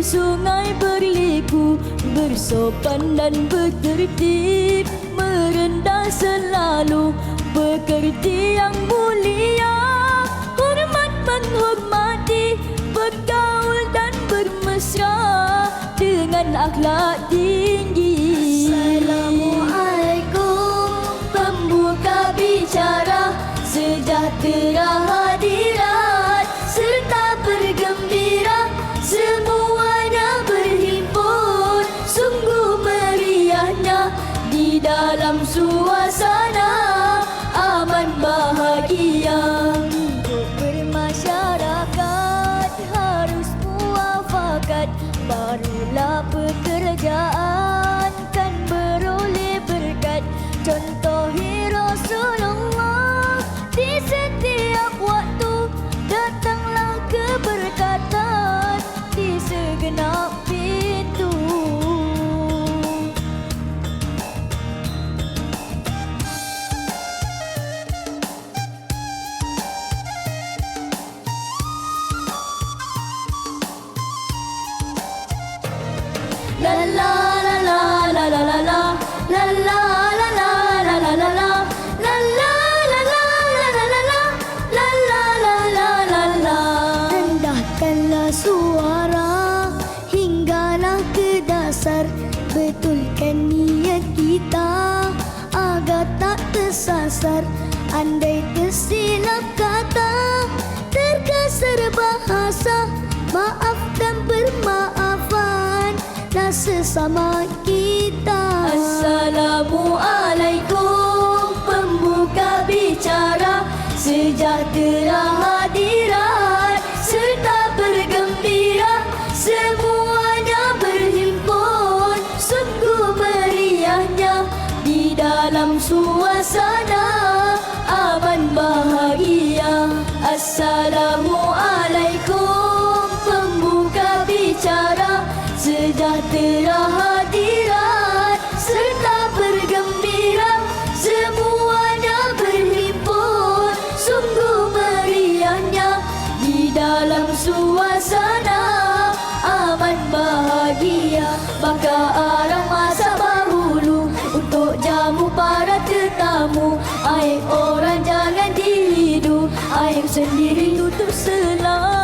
sungai berliku, bersopan dan bertertib, merendah selalu, pekerti yang mulia, hormat menghormati, bergaul dan bermesra dengan akhlak tinggi. Assalamualaikum, pembuka bicara, sejahtera hadirat serta bergembira, semuanya berhimpun, sungguh meriahnya di dalam suasana aman bahagia. Untuk bermasyarakat harus muafakat, barulah pekerjaan kan beroleh berkat. Contohi Rasulullah, di setiap waktu datanglah keberkatan di segenap pintu. La la la la la la la la la la la la la la la la. Rendahkanlah suara hinggalah ke dasar, betulkan niat kita agar tak tersasar. Andai tersilap kata, terkasar bahasa, maaf dan bermaafan lah sesama kita. Assalamualaikum, pembuka bicara, sejahtera hadirat serta bergembira, semuanya berhimpun, sungguh meriahnya di dalam suasana aman bahagia. Assalamualaikum, pembuka bicara, sejahtera hadirat serta bergembira, semuanya berhimpun, sungguh meriahnya di dalam suasana aman bahagia. Baka arang masa bahulu untuk jamu para tetamu, aib orang jangan dihidu, aib sendiri tutup selalu.